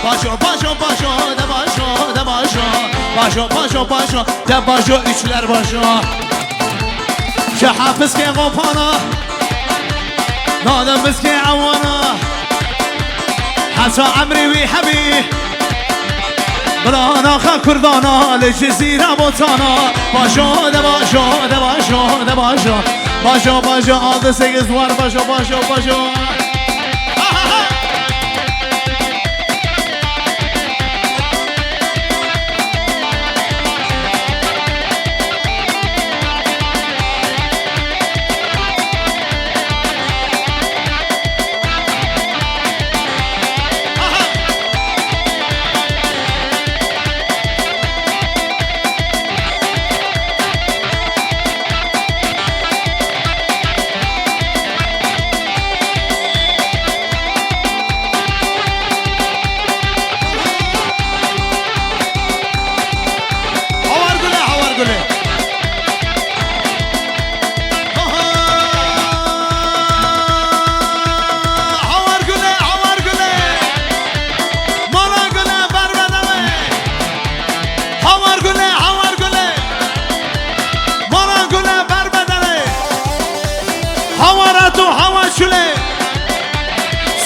Başo başo başo de başo de başo. Başo başo başo de başo üçler başo. شحافظ كي غوفانا نادم بس كي عوانا حسا عمري ويحبي برانا خا كردانا لجزيرة بوتانا باشو ده باشو ده باشو ده باشو باشو باشو آده سيگز دوار باشو باشو باشو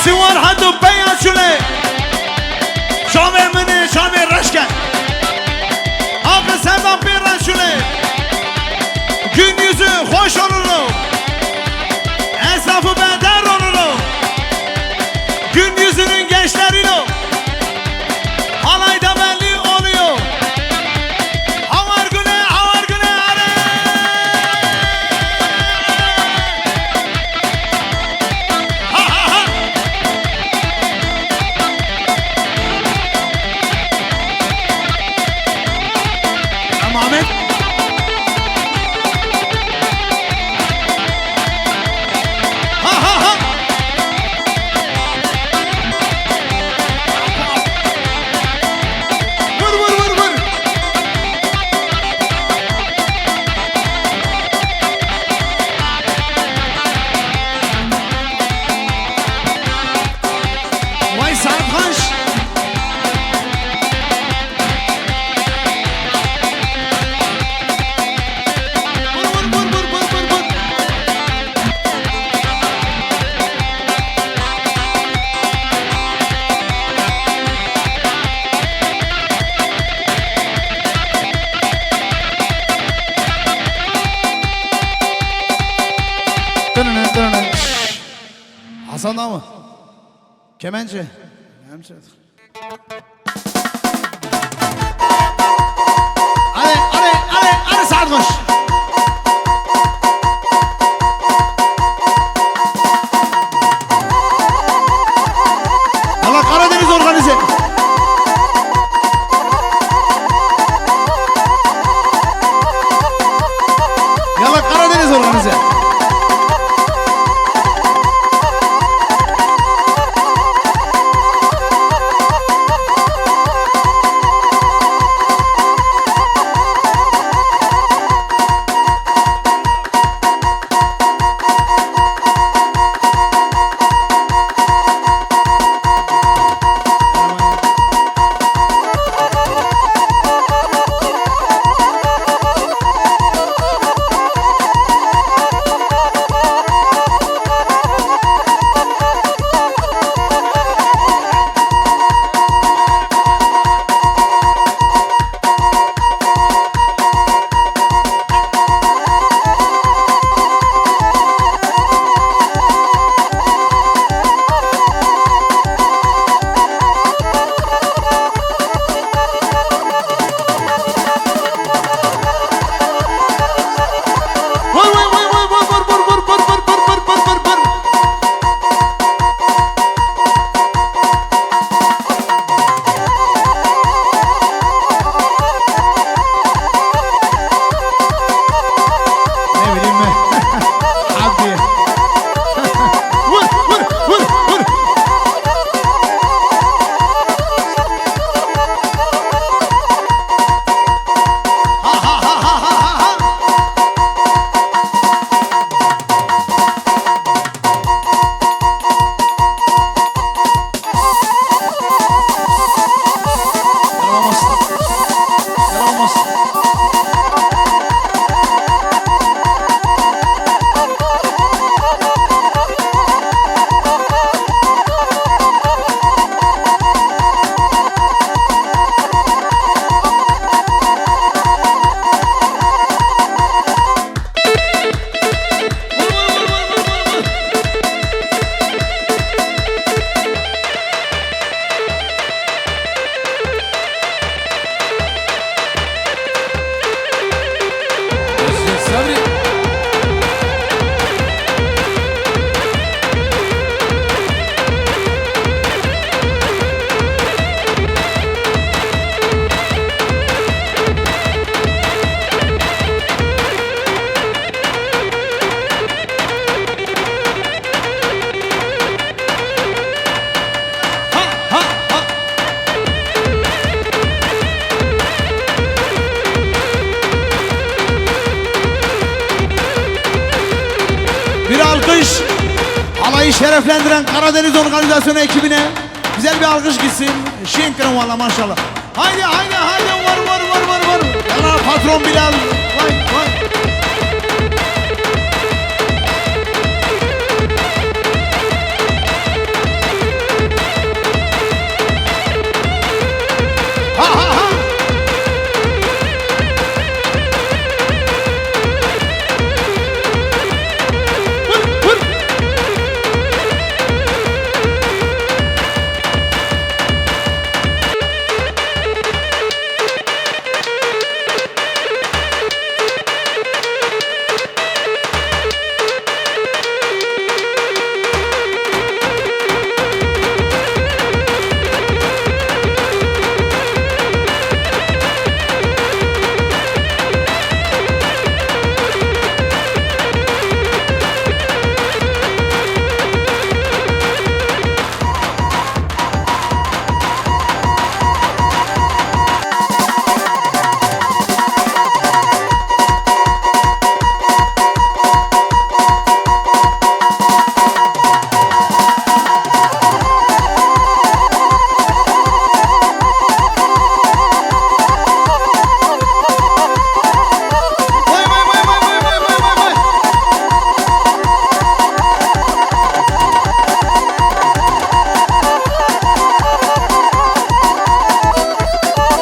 سوار هدو بیان شله شامه منه شامه رشکن آقا سردان بیرن شله gün yüzü hoş olur esnafı benden olur gün yüzünün gençleriyle halayda belli oluyor havar güne are ha ha ha Ahmet Hasan da mı? Kemençe. Hadi saat koş. Allah Karadeniz organize. Yalla Karadeniz organize. Sabri. Bir alkış alayı şereflendiren Karadeniz Organizasyonu ekibine. Güzel bir alkış gitsin. Şinkırın valla maşallah. Haydi haydi haydi var. Yana patron Bilal. Vay. Ha. Vur. Vay.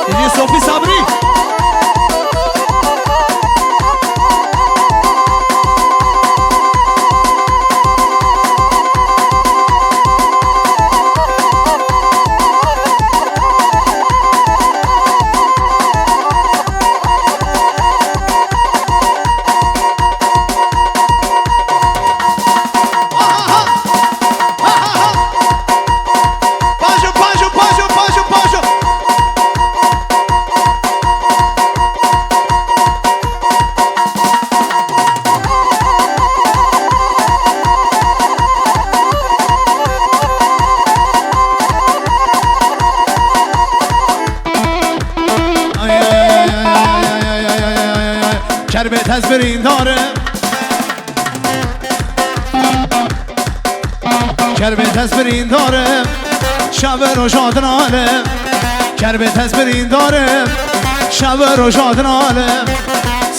DJ Sofi Sabri. Paşo. Kerbe tezbirin darım. Kerbe tezbirin darım. Şaver o şadın alem. Kerbe tezbirin darım. Şaver o şadın alem.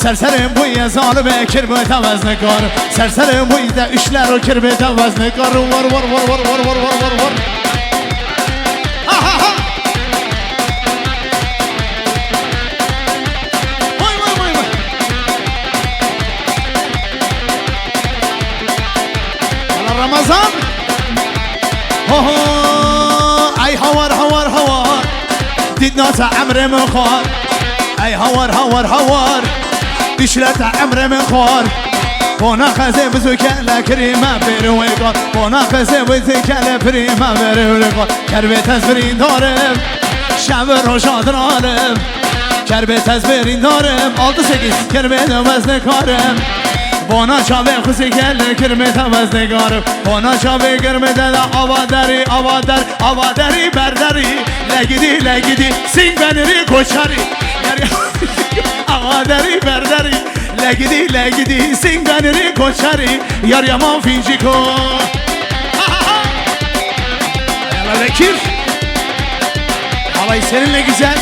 Serserim bu ye zalime kirbe tevazne karım. Serserim bu ye işler o kirbe tevazne karım. Var. Ha. Vay. Ala Ramazan. Ay havar Didnata emre mi khar. Ay havar Dişlete emre mi khar. Bona keze bizükele krime peruvekar. Bona keze bizükele prime peruvekar. Kerbe tezbirin darım. Şevir o şadın alem. Kerbe tezbirin darım. 6-8 kerbe demezne karım. Bona çave khusi gel kirme tavaz negarım. Bona çave girmede de avadari berdari. Legidi sing beniri koçari. Avadari berdari. Legidi sing beniri koçari. Yar yaman finciko. Ayala Bekir. Alay seninle güzel.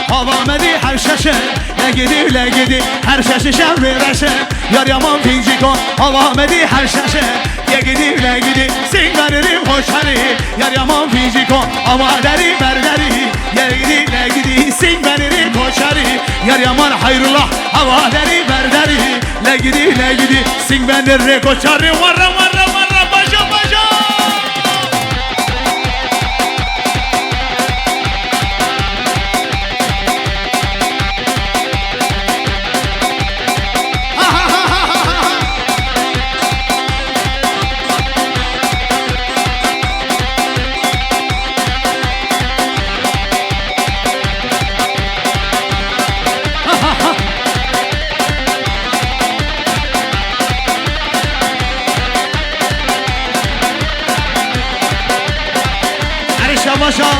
Havamedi her şaşı Legidi her şaşı şevreşe. Yar yaman finciko. Havamedi her şaşı Legidi singarim hoşari. Yar yaman finciko. Avadari berdari. Legidi singarim hoşari. Yar yaman hayrullah. Avadari berdari. Legidi singarim koçari. Varra başa. شباشا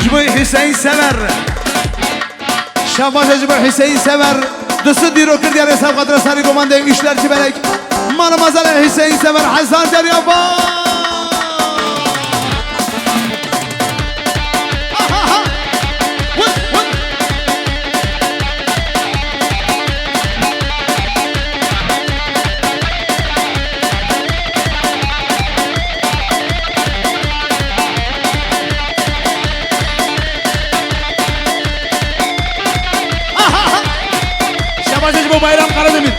جبوی حسین سمر شباشا جبوی حسین سمر دست دیرو کردی از حساب قدر سری گمانده ایشلر چی برک مال مزال حسین سمر حسان دریا با شباشا جبو bayram Karademir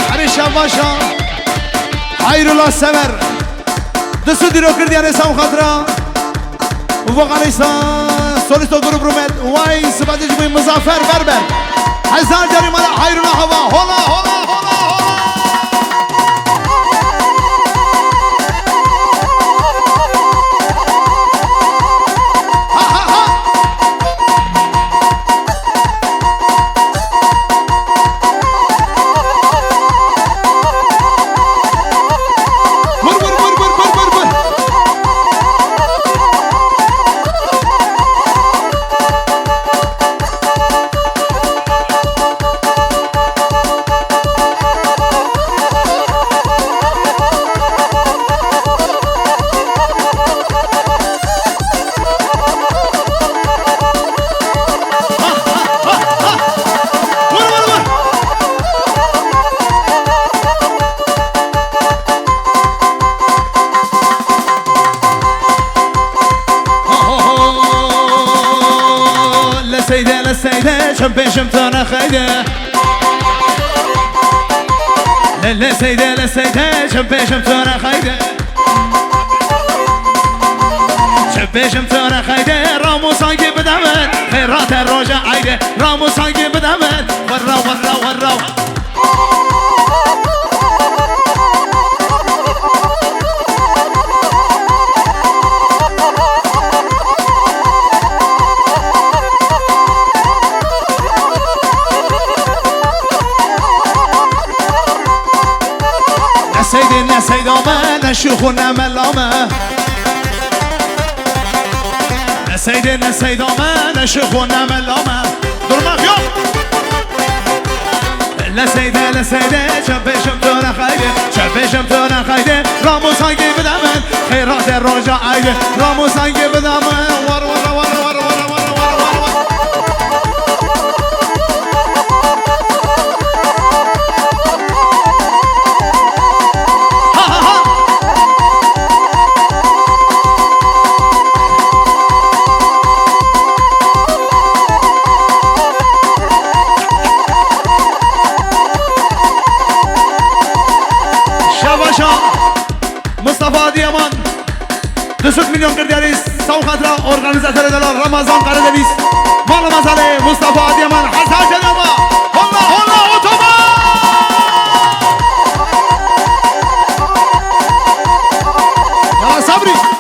Hadi şabاشا Hayrullah sever Dışu diro kırdı yani sam khatra Vakarisa Solisto grup rumet Vay sıfatı cübü Muzaffer Berber Hazar carimala Hayrullah hava Hola hola hola hola لسيدة لسيدة شمبي شمتانا خيدة لسيدة لسيدة شمبي شمتانا خيدة شمبي شمتانا خيدة رامو سانكي بدمن خيرات الروجة عيدة رامو سانكي بدمن ورا ورا ورا سيدنا سيدوما نشوخنا ملاما سيدنا سيدوما نشوخنا ملاما درمك يوم لا سيدة لا سيدة شبه شمتونا خايدة شبه شمتونا خايدة رامو سانكي بدامن خيرات الرجاء عايدة رامو سانكي بدامن ور ور ور ور ور ور Mustafa Diyaman 4 milyon kırdıyız Sağ kadra organizatörü de Ramazan Karadeniz Malı mazale Mustafa Diyaman Hasan Cenaba Holla holla otoban Ya Sabri